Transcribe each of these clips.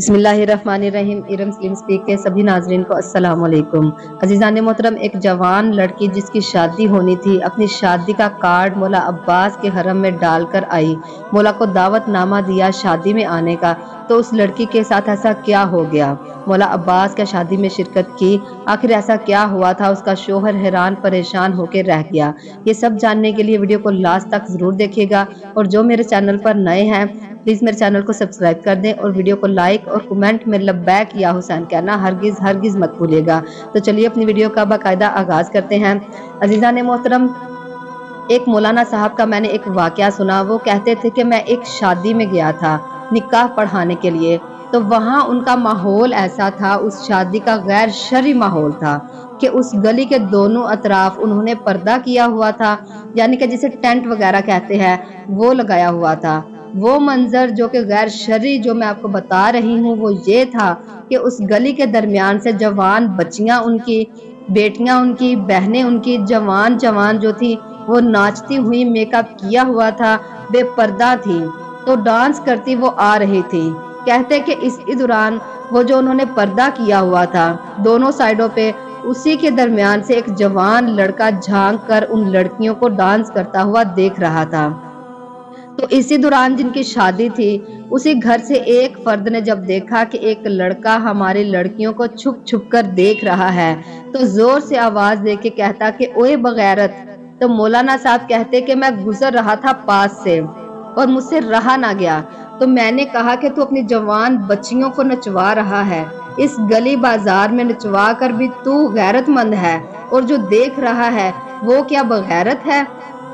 بسم اللہ الرحمن الرحیم۔ ارم سلیم سپیک کے سبھی ناظرین کو السلام علیکم۔ عزیزان محترم، ایک جوان لڑکی جس کی شادی ہونی تھی اپنی شادی کا کارڈ مولا عباس کے حرم میں ڈال کر آئی۔ مولا کو دعوت نامہ دیا شادی میں آنے کا، تو اس لڑکی کے ساتھ ایسا کیا ہو گیا؟ مولا عباس کا شادی میں شرکت کی، آخر ایسا کیا ہوا تھا؟ اس کا شوہر حیران پریشان ہو کے رہ گیا۔ یہ سب جاننے کے لیے ویڈیو کو لاسٹ تک ضرور دیکھیے گا، اور جو میرے چینل پر نئے ہیں پلیز میرے چینل کو سبسکرائب کر دیں اور ویڈیو کو لائک اور کمنٹ میں لبیک یا حسین کہنا ہرگز مت بھولیے گا۔ تو چلیے اپنی ویڈیو کا باقاعدہ آغاز کرتے ہیں۔ عزیزان محترم، ایک مولانا صاحب کا میں نے ایک واقعہ سنا۔ وہ کہتے تھے کہ میں ایک شادی میں گیا تھا نکاح پڑھانے کے لیے، تو وہاں ان کا ماحول ایسا تھا، اس شادی کا غیر شرعی ماحول تھا کہ اس گلی کے دونوں اطراف انہوں نے پردہ کیا ہوا تھا، یعنی کہ جسے ٹینٹ وغیرہ کہتے ہیں وہ لگایا ہوا تھا۔ وہ منظر جو کہ غیر شرعی جو میں آپ کو بتا رہی ہوں وہ یہ تھا کہ اس گلی کے درمیان سے جوان بچیاں، ان کی بیٹیاں، ان کی بہنیں، ان کی جوان جو تھی وہ ناچتی ہوئی، میک اپ کیا ہوا تھا، بے پردہ تھی، تو ڈانس کرتی وہ آ رہی تھی۔ کہتے کہ اسی دوران وہ جو انہوں نے پردہ کیا ہوا تھا دونوں سائڈوں پہ، اسی کے درمیان سے ایک جوان لڑکا جھانک کر ان لڑکیوں کو ڈانس کرتا ہوا دیکھ رہا تھا۔ تو اسی دوران جن کی شادی تھی، اسی گھر سے ایک فرد نے جب دیکھا کہ ایک لڑکا ہماری لڑکیوں کو چھپ کر دیکھ رہا ہے، تو زور سے آواز دے کے کہتا کہ اوئے بغیرت! تو مولانا صاحب کہتے کہ میں گزر رہا تھا پاس سے اور مجھ سے رہا نہ گیا، تو میں نے کہا کہ تو اپنی جوان بچیوں کو نچوا رہا ہے، اس گلی بازار میں نچوا کر بھی تو غیرت مند ہے، اور جو دیکھ رہا ہے وہ کیا بغیرت ہے؟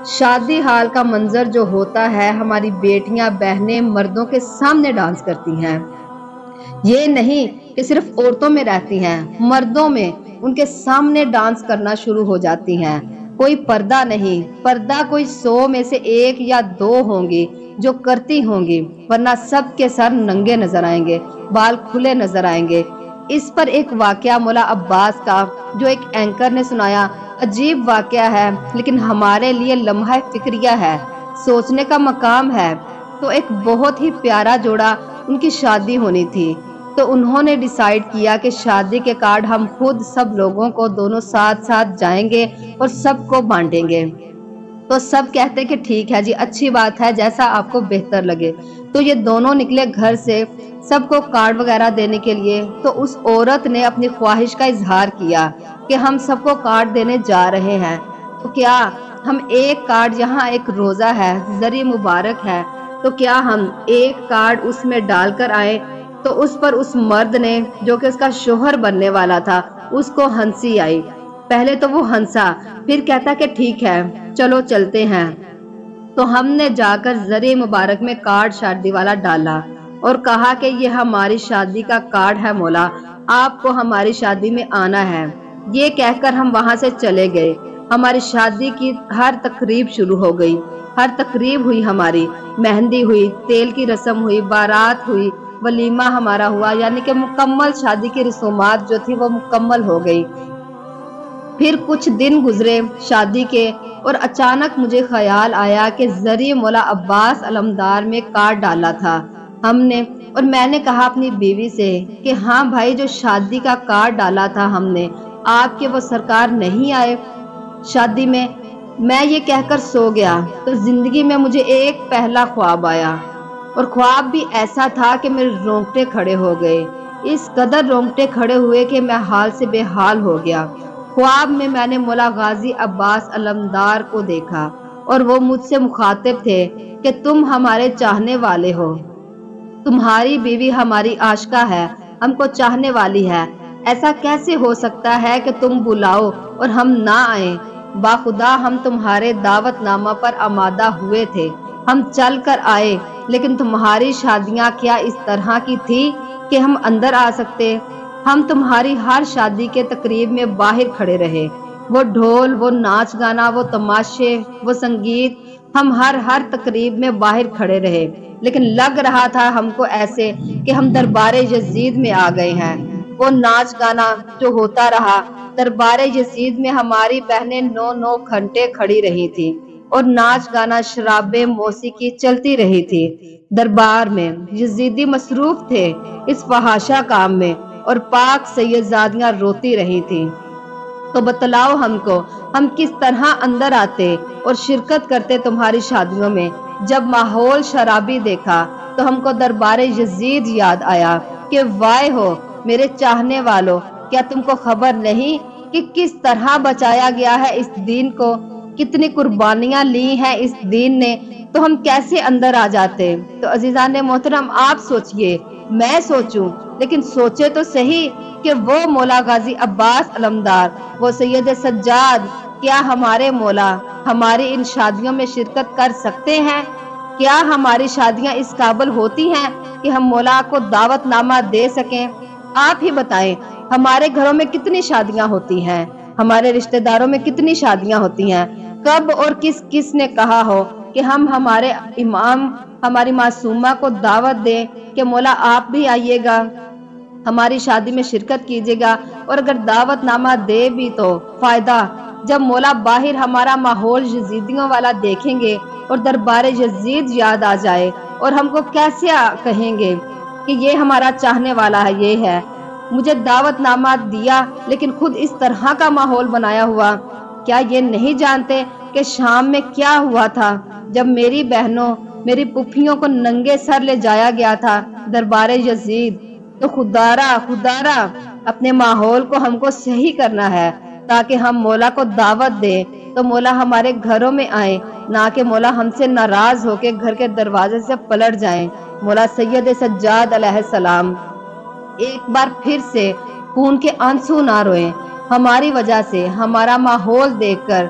شادی حال کا منظر جو ہوتا ہے، ہماری بیٹیاں بہنیں مردوں کے سامنے ڈانس کرتی ہیں، یہ نہیں کہ صرف عورتوں میں رہتی ہیں، مردوں میں ان کے سامنے ڈانس کرنا شروع ہو جاتی ہیں۔ کوئی پردہ نہیں، پردہ کوئی 100 میں سے 1 یا 2 ہوں گی جو کرتی ہوں گی، ورنہ سب کے سر ننگے نظر آئیں گے، بال کھلے نظر آئیں گے۔ اس پر ایک واقعہ مولا عباس کا جو ایک اینکر نے سنایا، عجیب واقعہ ہے لیکن ہمارے لیے لمحہ فکریہ ہے، سوچنے کا مقام ہے۔ تو ایک بہت ہی پیارا جوڑا، ان کی شادی ہونی تھی، تو انہوں نے ڈیسائیڈ کیا کہ شادی کے کارڈ ہم خود سب لوگوں کو دونوں ساتھ جائیں گے اور سب کو بانٹیں گے۔ تو سب کہتے کہ ٹھیک ہے جی، اچھی بات ہے، جیسا آپ کو بہتر لگے۔ تو یہ دونوں نکلے گھر سے سب کو کارڈ وغیرہ دینے کے لیے۔ تو اس عورت نے اپنی خواہش کا اظہار کیا کہ ہم سب کو کارڈ دینے جا رہے ہیں، تو کیا ہم ایک کارڈ، یہاں ایک روزہ ہے، ذری مبارک ہے، تو کیا ہم ایک کارڈ اس میں ڈال کر آئیں؟ تو اس پر اس مرد نے جو کہ اس کا شوہر بننے والا تھا، اس کو ہنسی آئی۔ پہلے تو وہ ہنسا، پھر کہتا کہ ٹھیک ہے چلو چلتے ہیں۔ تو ہم نے جا کر ذری مبارک میں کارڈ شادی والا ڈالا اور کہا کہ یہ ہماری شادی کا کارڈ ہے مولا، آپ کو ہماری شادی میں آنا ہے۔ یہ کہہ کر ہم وہاں سے چلے گئے۔ ہماری شادی کی ہر تقریب شروع ہو گئی، ہر تقریب ہوئی، ہماری مہندی ہوئی، تیل کی رسم ہوئی، بارات ہوئی، ولیمہ ہمارا ہوا، یعنی کہ مکمل شادی کی رسومات جو تھی وہ مکمل ہو گئی۔ پھر کچھ دن گزرے شادی کے، اور اچانک مجھے خیال آیا کہ ذری مولا عباس علمدار میں کارڈ ڈالا تھا ہم نے، اور میں نے کہا اپنی بیوی سے کہ ہاں بھائی، جو شادی کا کارڈ ڈالا تھا ہم نے، آپ کے وہ سرکار نہیں آئے شادی میں۔ میں یہ کہہ کر سو گیا تو زندگی میں مجھے ایک پہلا خواب آیا، اور خواب بھی ایسا تھا کہ میرے رونگٹے کھڑے ہو گئے، اس قدر رونگٹے کھڑے ہوئے کہ میں حال سے بے حال ہو گیا۔ خواب میں میں نے مولا غازی عباس علمدار کو دیکھا، اور وہ مجھ سے مخاطب تھے کہ تم ہمارے چاہنے والے ہو، تمہاری بیوی ہماری عاشقہ ہے، ہم کو چاہنے والی ہے، ایسا کیسے ہو سکتا ہے کہ تم بلاؤ اور ہم نہ آئیں؟ باخدا ہم تمہارے دعوت نامہ پر آمادہ ہوئے تھے، ہم چل کر آئے، لیکن تمہاری شادیاں کیا اس طرح کی تھی کہ ہم اندر آ سکتے؟ ہم تمہاری ہر شادی کے تقریب میں باہر کھڑے رہے، وہ ڈھول، وہ ناچ گانا، وہ تماشے، وہ سنگیت، ہم ہر تقریب میں باہر کھڑے رہے، لیکن لگ رہا تھا ہم کو ایسے کہ ہم دربار یزید میں آ گئے ہیں۔ وہ ناچ گانا جو ہوتا رہا، دربار یزید میں ہماری بہنیں 9 گھنٹے کھڑی رہی تھی، اور ناچ گانا شرابیں موسیقی چلتی رہی تھی۔ دربار میں یزیدی مصروف تھے اس فحاشا کام میں، اور پاک سیدزادیاں روتی رہی تھیں۔ تو بتلاؤ ہم کو، ہم کس طرح اندر آتے اور شرکت کرتے تمہاری شادیوں میں؟ جب ماحول شرابی دیکھا تو ہم کو دربار یزید یاد آیا کہ وائے ہو میرے چاہنے والوں، کیا تم کو خبر نہیں کہ کس طرح بچایا گیا ہے اس دین کو، کتنی قربانیاں لی ہیں اس دین نے؟ تو ہم کیسے اندر آ جاتے؟ تو عزیزان محترم، آپ سوچئے، میں سوچوں، لیکن سوچے تو صحیح کہ وہ مولا غازی عباس علمدار، وہ سید سجاد، کیا ہمارے مولا ہماری ان شادیوں میں شرکت کر سکتے ہیں؟ کیا ہماری شادیاں اس قابل ہوتی ہیں کہ ہم مولا کو دعوت نامہ دے سکیں؟ آپ ہی بتائیں، ہمارے گھروں میں کتنی شادیاں ہوتی ہیں، ہمارے رشتہ داروں میں کتنی شادیاں ہوتی ہیں؟ کب اور کس کس نے کہا ہو کہ ہم ہمارے امام، ہماری معصومہ کو دعوت دیں کہ مولا آپ بھی آئیے گا، ہماری شادی میں شرکت کیجیے گا؟ اور اگر دعوت نامہ دے بھی تو فائدہ، جب مولا باہر ہمارا ماحول یزیدیوں والا دیکھیں گے اور دربار یزید یاد آ جائے، اور ہم کو کیسے کہیں گے کہ یہ ہمارا چاہنے والا ہے، یہ ہے، مجھے دعوت نامہ دیا لیکن خود اس طرح کا ماحول بنایا ہوا۔ کیا یہ نہیں جانتے کہ شام میں کیا ہوا تھا جب میری بہنوں، میری پھوپھیوں کو ننگے سر لے جایا گیا تھا دربار یزید؟ تو خدارا اپنے ماحول کو ہم کو صحیح کرنا ہے تاکہ ہم مولا کو دعوت دیں تو مولا ہمارے گھروں میں آئیں، نہ کہ مولا ہم سے ناراض ہو کے گھر کے دروازے سے پلٹ جائیں۔ مولا سید سجاد علیہ السلام ایک بار پھر سے خون کے آنسو نہ روئیں ہماری وجہ سے، ہمارا ماحول دیکھ کر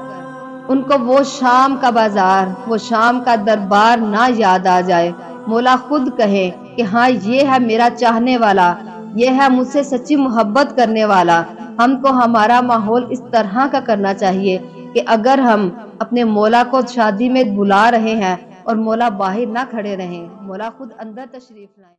ان کو وہ شام کا بازار، وہ شام کا دربار نہ یاد آ جائے۔ مولا خود کہے کہ ہاں یہ ہے میرا چاہنے والا، یہ ہے مجھ سے سچی محبت کرنے والا۔ ہم کو ہمارا ماحول اس طرح کا کرنا چاہیے کہ اگر ہم اپنے مولا کو شادی میں بلا رہے ہیں اور مولا باہر نہ کھڑے رہیں، مولا خود اندر تشریف لائیں۔